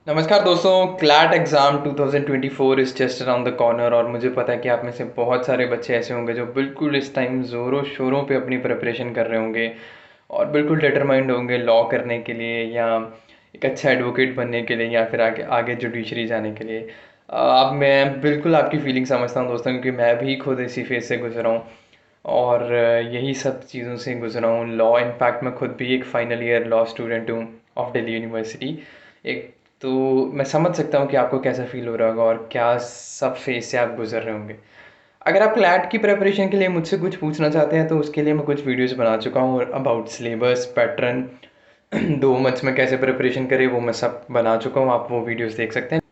नमस्कार दोस्तों। CLAT exam 2024 is just around the corner और मुझे पता है कि आप में से बहुत सारे बच्चे ऐसे होंगे जो बिल्कुल इस टाइम ज़ोरों शोरों पे अपनी प्रिपरेशन कर रहे होंगे और बिल्कुल डिटरमाइंड होंगे लॉ करने के लिए या एक अच्छा एडवोकेट बनने के लिए या फिर आगे आगे जुडिशरी जाने के लिए। अब मैं बिल्कुल आपकी फीलिंग समझता हूँ दोस्तों, क्योंकि मैं भी खुद इसी फेज़ से गुजरा हूँ और यही सब चीज़ों से गुजरा हूँ। लॉ इनफैक्ट मैं खुद भी एक फाइनल ईयर लॉ स्टूडेंट हूँ ऑफ दिल्ली यूनिवर्सिटी। एक तो मैं समझ सकता हूँ कि आपको कैसा फ़ील हो रहा होगा और क्या सब फेज़ से आप गुज़र रहे होंगे। अगर आप क्लैट की प्रिपरेशन के लिए मुझसे कुछ पूछना चाहते हैं तो उसके लिए मैं कुछ वीडियोज़ बना चुका हूँ अबाउट सिलेबस, पैटर्न, 2 मंथ्स में कैसे प्रिपरेशन करें वो मैं सब बना चुका हूँ, आप वो वीडियोज़ देख सकते हैं।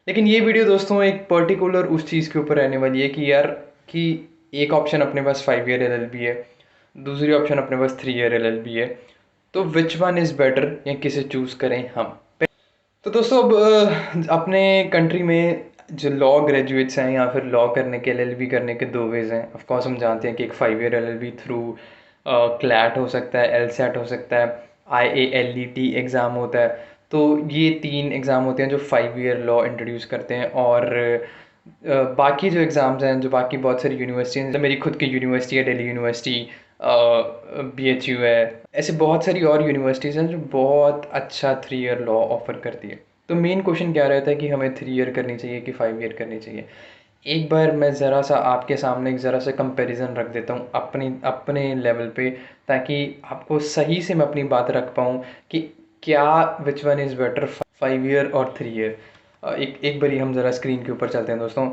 लेकिन ये वीडियो दोस्तों एक पर्टिकुलर उस चीज़ के ऊपर रहने वाली है कि यार कि एक ऑप्शन अपने पास 5 ईयर एलएलबी है, दूसरी ऑप्शन अपने पास 3 ईयर एलएलबी है, तो विच वन इज़ बेटर या किसे चूज़ करें हम। तो दोस्तों अब अपने कंट्री में जो लॉ ग्रेजुएट्स हैं या फिर लॉ करने के एलएलबी करने के दो वेज़ हैं। ऑफ कोर्स हम जानते हैं कि एक 5 ईयर एलएलबी थ्रू क्लैट हो सकता है, एलसैट हो सकता है, आईएएलईटी एग्ज़ाम होता है। तो ये 3 एग्ज़ाम होते हैं जो 5 ईयर लॉ इंट्रोड्यूस करते हैं और बाकी जो एग्ज़ाम्स हैं, जो बाकी बहुत सारी यूनिवर्सिटीज़ हैं, मेरी खुद की यूनिवर्सिटी है दिल्ली यूनिवर्सिटी, बीएचयू है, ऐसे बहुत सारी और यूनिवर्सिटीज़ हैं जो बहुत अच्छा 3 ईयर लॉ ऑफ़र करती है। तो मेन क्वेश्चन क्या रहता है कि हमें 3 ईयर करनी चाहिए कि 5 ईयर करनी चाहिए। एक बार मैं ज़रा सा आपके सामने एक ज़रा सा कंपैरिजन रख देता हूँ अपनी अपने लेवल पे, ताकि आपको सही से मैं अपनी बात रख पाऊँ कि क्या which one is better, 5 year और 3 ईयर। एक एक बारी हम ज़रा स्क्रीन के ऊपर चलते हैं दोस्तों।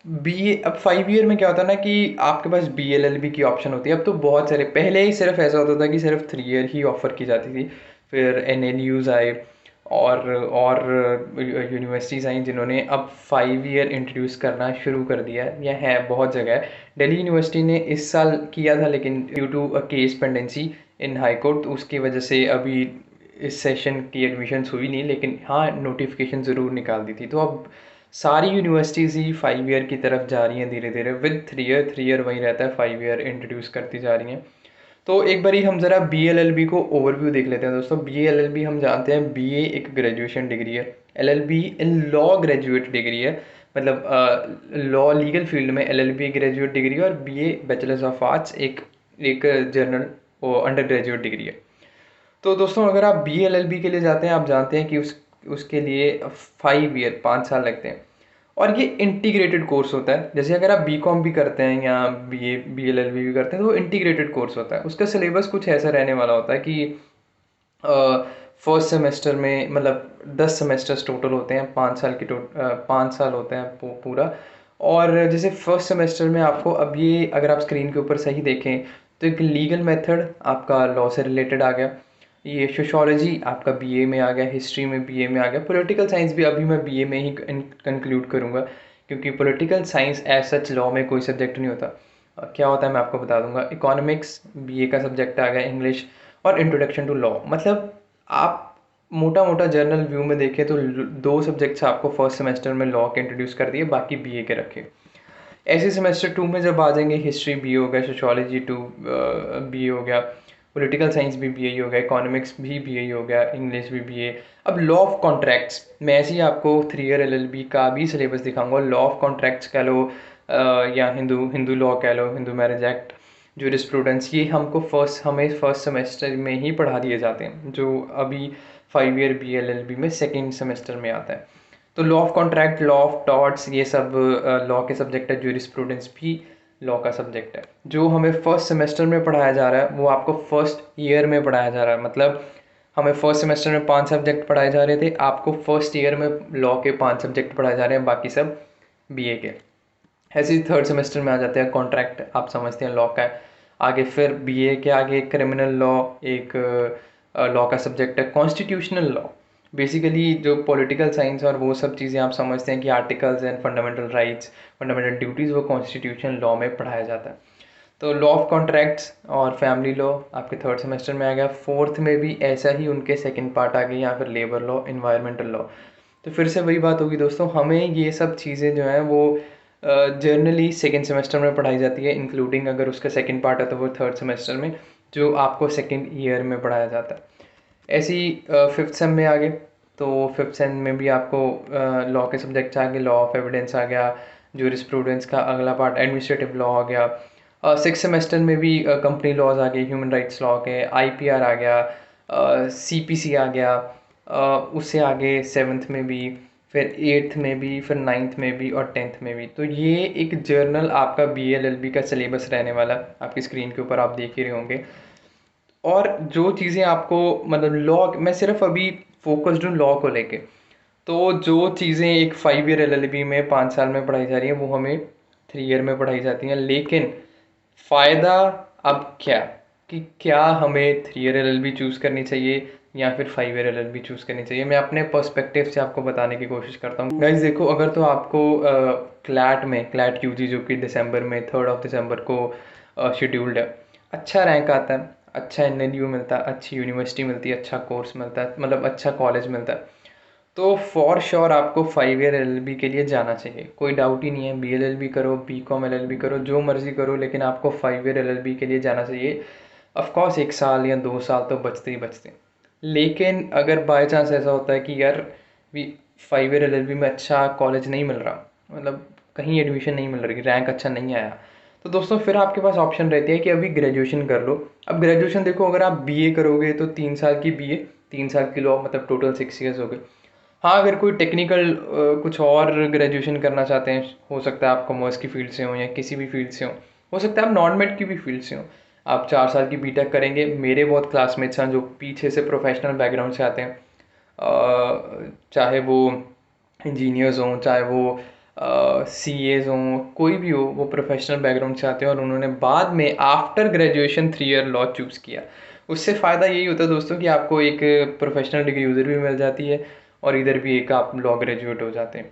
बी अब 5 ईयर में क्या होता है ना कि आपके पास बीएलएलबी की ऑप्शन होती है। अब तो बहुत सारे, पहले ही सिर्फ ऐसा होता था कि सिर्फ 3 ईयर ही ऑफ़र की जाती थी। फिर एनएलयूज़ आए और यूनिवर्सिटीज़ आई जिन्होंने अब 5 ईयर इंट्रोड्यूस करना शुरू कर दिया है, या है बहुत जगह है। दिल्ली यूनिवर्सिटी ने इस साल किया था लेकिन due to a case pendency in high court, तो उसकी वजह से अभी इस सेशन की एडमिशन्स हुई नहीं, लेकिन हाँ नोटिफिकेशन ज़रूर निकाल दी थी। तो अब सारी यूनिवर्सिटीज़ ही 5 ईयर की तरफ जा रही हैं धीरे धीरे विद 3 ईयर वहीं रहता है, 5 ईयर इंट्रोड्यूस करती जा रही हैं। तो एक बारी हम ज़रा बीएलएलबी को ओवरव्यू देख लेते हैं दोस्तों। बीएलएलबी हम जानते हैं बीए एक ग्रेजुएशन डिग्री है, LLB in law graduate degree है। मतलब लॉ लीगल फील्ड में एलएलबी ग्रेजुएट डिग्री है और बीए बैचलर्स ऑफ आर्ट्स एक एक जनरल अंडर ग्रेजुएट डिग्री है। तो दोस्तों अगर आप बीएलएलबी के लिए जाते हैं, आप जानते हैं कि उसके लिए 5 ईयर 5 साल लगते हैं और ये इंटीग्रेटेड कोर्स होता है। जैसे अगर आप बीकॉम भी करते हैं या बीएलएलबी भी करते हैं तो वो इंटीग्रेटेड कोर्स होता है। उसका सिलेबस कुछ ऐसा रहने वाला होता है कि फर्स्ट सेमेस्टर में मतलब 10 सेमेस्टर्स टोटल होते हैं, 5 साल की 5 साल होते हैं पूरा। और जैसे फर्स्ट सेमेस्टर में आपको अब ये अगर आप स्क्रीन के ऊपर सही देखें तो एक लीगल मेथड आपका लॉ से रिलेटेड आ गया, ये सोशियोलॉजी आपका बीए में आ गया, हिस्ट्री में बीए में आ गया, पॉलिटिकल साइंस भी अभी मैं बीए में ही कंक्लूड करूँगा, क्योंकि political science as such law में कोई सब्जेक्ट नहीं होता। क्या होता है मैं आपको बता दूंगा। इकोनॉमिक्स बीए का सब्जेक्ट आ गया, इंग्लिश और इंट्रोडक्शन टू लॉ। मतलब आप मोटा मोटा जर्नल व्यू में देखें तो 2 सब्जेक्ट्स आपको फर्स्ट सेमेस्टर में लॉ के इंट्रोड्यूस कर दिए, बाकी बीए के रखे। ऐसे सेमेस्टर 2 में जब आ जाएंगे, हिस्ट्री बी हो गया, सोशियोलॉजी 2 बी हो गया, पॉलिटिकल साइंस भी बी हो गया, इकोनॉमिक्स भी बी हो गया, इंग्लिश भी बी। अब लॉ ऑफ कॉन्ट्रैक्ट्स मैं ऐसे ही आपको 3 ईयर एलएलबी का भी सिलेबस दिखाऊंगा। लॉ ऑफ कॉन्ट्रैक्ट्स कह लो या हिंदू हिंदू लॉ कह लो, हिंदू मैरिज एक्ट, जूरिस्प्रूडेंस, ये हमें फर्स्ट सेमेस्टर में ही पढ़ा दिए जाते हैं, जो अभी 5 ईयर बीएलएलबी में सेकेंड सेमेस्टर में आता है। तो law of contract, law of torts, ये सब लॉ के सब्जेक्ट है। जूरिस्प्रूडेंस भी लॉ का सब्जेक्ट है। जो हमें फर्स्ट सेमेस्टर में पढ़ाया जा रहा है वो आपको फर्स्ट ईयर में पढ़ाया जा रहा है। मतलब हमें फर्स्ट सेमेस्टर में 5 सब्जेक्ट पढ़ाए जा रहे थे, आपको फर्स्ट ईयर में लॉ के 5 सब्जेक्ट पढ़ाए जा रहे हैं, बाकी सब बीए के। ऐसे ही थर्ड सेमेस्टर में आ जाते हैं कॉन्ट्रैक्ट, आप समझते हैं लॉ का है। आगे फिर बीए के आगे क्रिमिनल लॉ एक लॉ का सब्जेक्ट है। कॉन्स्टिट्यूशनल लॉ बेसिकली जो पॉलिटिकल साइंस और वो सब चीज़ें आप समझते हैं कि articles and fundamental rights, fundamental duties, वो कॉन्स्टिट्यूशन लॉ में पढ़ाया जाता है। तो लॉ ऑफ कॉन्ट्रैक्ट्स और फैमिली लॉ आपके थर्ड सेमेस्टर में आ गया। फोर्थ में भी ऐसा ही उनके सेकंड पार्ट आ गई, या फिर लेबर लॉ, इन्वायरमेंटल लॉ। तो फिर से वही बात होगी दोस्तों, हमें ये सब चीज़ें जो हैं वो जनरली सेकेंड सेमेस्टर में पढ़ाई जाती है, इंक्लूडिंग अगर उसका सेकेंड पार्ट है तो वो थर्ड सेमेस्टर में, जो आपको सेकेंड ईयर में पढ़ाया जाता है। ऐसे ही फिफ्थ सेम में आ गए, तो फिफ्थ सेम में भी आपको लॉ के सब्जेक्ट्स आ गए, लॉ ऑफ एविडेंस आ गया, जूरिस्प्रूडेंस का अगला पार्ट एडमिनिस्ट्रेटिव लॉ आ गया। सिक्स सेमेस्टर में भी कंपनी लॉज आ गए, ह्यूमन राइट्स लॉ के, आईपीआर आ गया, सीपीसी आ गया, उससे आगे सेवन्थ में भी, फिर एट्थ में भी, फिर नाइन्थ में भी और टेंथ में भी। तो ये एक जर्नल आपका BA-LLB का सिलेबस रहने वाला, आपकी स्क्रीन के ऊपर आप देख ही रहे होंगे। और जो चीज़ें आपको मतलब लॉ, मैं सिर्फ अभी फोकस्ड हूँ लॉ को लेके, तो जो चीज़ें एक 5 ईयर LLB में 5 साल में पढ़ाई जा रही हैं वो हमें 3 ईयर में पढ़ाई जाती हैं। लेकिन फ़ायदा अब क्या, कि क्या हमें 3 ईयर LLB चूज़ करनी चाहिए या फिर 5 ईयर LLB चूज़ करनी चाहिए, मैं अपने पर्सपेक्टिव से आपको बताने की कोशिश करता हूँ। गाइस देखो, अगर तो आपको क्लैट UG जो कि दिसंबर में 3 दिसंबर को शेड्यूल्ड है, अच्छा रैंक आता है, अच्छा NLU मिलता है, अच्छी यूनिवर्सिटी मिलती है, अच्छा कोर्स मिलता है, मतलब अच्छा कॉलेज मिलता है, तो फॉर श्योर आपको 5 ईयर LLB के लिए जाना चाहिए। कोई डाउट ही नहीं है, BA-LLB करो, BCom LLB करो, जो मर्जी करो, लेकिन आपको 5 ईयर LLB के लिए जाना चाहिए। ऑफकोर्स 1 साल या 2 साल तो बचते ही बचते हैं, लेकिन अगर बाय चांस ऐसा होता है कि यार भी 5 ईयर LLB में अच्छा कॉलेज नहीं मिल रहा, मतलब कहीं एडमिशन नहीं मिल रही, रैंक अच्छा नहीं आया, तो दोस्तों फिर आपके पास ऑप्शन रहती है कि अभी ग्रेजुएशन कर लो। अब ग्रेजुएशन देखो, अगर आप BA करोगे तो 3 साल की BA, 3 साल की लॉ, मतलब टोटल 6 ईयर्स हो गए। हाँ, अगर कोई टेक्निकल कुछ और ग्रेजुएशन करना चाहते हैं, हो सकता है आप कॉमर्स की फील्ड से हो या किसी भी फील्ड से हो सकता है आप नॉन मेड की भी फील्ड से हो, आप 4 साल की बीटेक करेंगे। मेरे बहुत क्लासमेट्स हैं जो पीछे से प्रोफेशनल बैकग्राउंड से आते हैं, चाहे वो इंजीनियर्स हों, चाहे वो CAs हों, कोई भी हो, वो प्रोफेशनल बैकग्राउंड से आते हैं और उन्होंने बाद में after graduation 3 year law choose किया। उससे फ़ायदा यही होता है दोस्तों कि आपको एक प्रोफेशनल डिग्री उधर भी मिल जाती है और इधर भी एक आप लॉ ग्रेजुएट हो जाते हैं।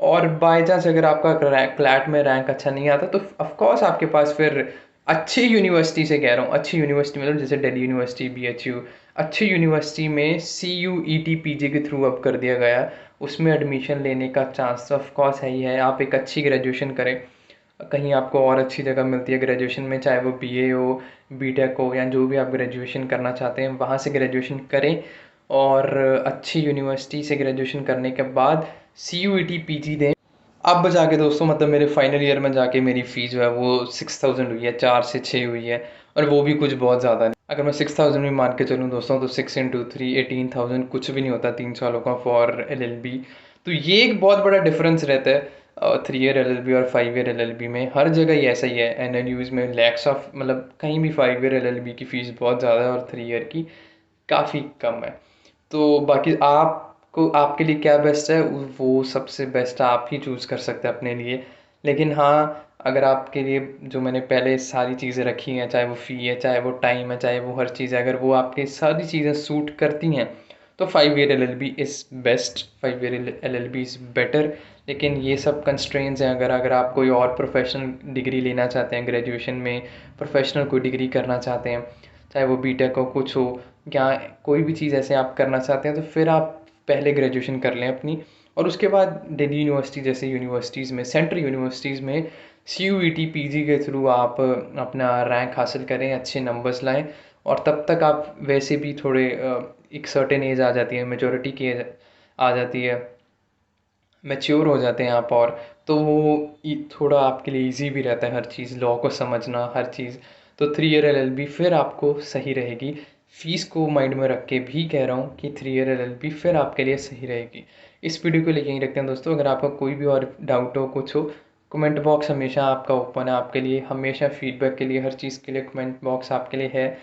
और बाय चांस अगर आपका क्लैट में रैंक अच्छा नहीं आता तो ऑफकोर्स आपके पास फिर अच्छी यूनिवर्सिटी से कह रहा हूँ, अच्छी यूनिवर्सिटी मतलब जैसे दिल्ली यूनिवर्सिटी, BHU, अच्छी यूनिवर्सिटी में CUET PG के थ्रू अब कर दिया गया, उसमें एडमिशन लेने का चांस ऑफ कोर्स है ही है। आप एक अच्छी ग्रेजुएशन करें, कहीं आपको और अच्छी जगह मिलती है ग्रेजुएशन में, चाहे वो BA हो, BTech हो, या जो भी आप ग्रेजुएशन करना चाहते हैं वहाँ से ग्रेजुएशन करें। और अच्छी यूनिवर्सिटी से ग्रेजुएशन करने के बाद CUET PG दें। अब जाके दोस्तों मतलब मेरे फाइनल ईयर में जाके मेरी फ़ीस जो है वो 6000 हुई है, 4 से 6 हुई है, और वो भी कुछ बहुत ज़्यादा नहीं। अगर मैं 6000 भी मान के चलूँ दोस्तों, तो 6 × 3 18,000 कुछ भी नहीं होता 3 सालों का फॉर LLB। तो ये एक बहुत बड़ा डिफरेंस रहता है 3 ईयर LLB और 5 ईयर LLB में। हर जगह ही ऐसा ही है, NLUs में लैक्स ऑफ, मतलब कहीं भी 5 ईयर LLB की फ़ीस बहुत ज़्यादा है और 3 ईयर की काफ़ी कम है। तो बाकी आपको, आपके लिए क्या बेस्ट है वो सबसे बेस्ट आप ही चूज़ कर सकते हैं अपने लिए। लेकिन हाँ, अगर आपके लिए जो मैंने पहले सारी चीज़ें रखी हैं, चाहे वो फ़ी है, चाहे वो टाइम है, चाहे वो हर चीज़ है, अगर वो आपके सारी चीज़ें सूट करती हैं तो 5 year LLB is best, 5 year LLB is better. लेकिन ये सब कंस्ट्रेंट्स हैं, अगर अगर आप कोई और प्रोफेशनल डिग्री लेना चाहते हैं, ग्रेजुएशन में प्रोफेशनल कोई डिग्री करना चाहते हैं, चाहे वो BTech हो, कुछ हो, या कोई भी चीज़ ऐसे आप करना चाहते हैं, तो फिर आप पहले ग्रेजुएशन कर लें अपनी, और उसके बाद दिल्ली यूनिवर्सिटी जैसे यूनिवर्सिटीज़ में, सेंट्रल यूनिवर्सिटीज़ में CUET PG के थ्रू आप अपना रैंक हासिल करें, अच्छे नंबर्स लाएं, और तब तक आप वैसे भी थोड़े एक सर्टेन एज आ जाती है, मेजॉरिटी की एज आ जाती है, मैच्योर हो जाते हैं आप, और तो वो थोड़ा आपके लिए इजी भी रहता है हर चीज़, लॉ को समझना, हर चीज़। तो 3 ईयर LLB फिर आपको सही रहेगी। फीस को माइंड में रख के भी कह रहा हूँ कि 3 ईयर LLB फिर आपके लिए सही रहेगी। इस वीडियो को लेके यहीं रखते हैं दोस्तों। अगर आपका कोई भी और डाउट हो, कुछ हो, कमेंट बॉक्स हमेशा आपका ओपन है आपके लिए, हमेशा फीडबैक के लिए, हर चीज़ के लिए कमेंट बॉक्स आपके लिए है।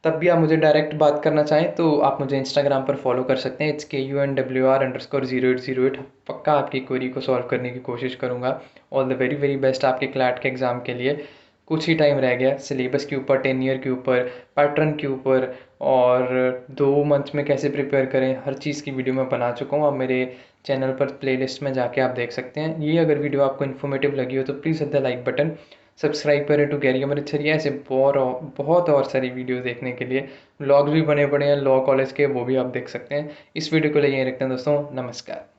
तब भी आप मुझे डायरेक्ट बात करना चाहें तो आप मुझे इंस्टाग्राम पर फॉलो कर सकते हैं, KUNWR_0808। पक्का आपकी क्वेरी को सॉल्व करने की कोशिश करूँगा। All the very very best आपके क्लैट के एग्ज़ाम के लिए। कुछ ही टाइम रह गया, सिलेबस के ऊपर, 10 ईयर के ऊपर, पैटर्न के ऊपर, और 2 मंथ में कैसे प्रिपेयर करें, हर चीज़ की वीडियो मैं बना चुका हूँ। आप मेरे चैनल पर प्लेलिस्ट में जाके आप देख सकते हैं। ये अगर वीडियो आपको इन्फॉर्मेटिव लगी हो तो please hit the like button, subscribe करें टू कैरी हमारे चलिए ऐसे बहुत और सारी वीडियो देखने के लिए। व्लॉग्स भी बने पड़े हैं लॉ कॉलेज के, वो भी आप देख सकते हैं। इस वीडियो को लिए यहीं रखते हैं दोस्तों, नमस्कार।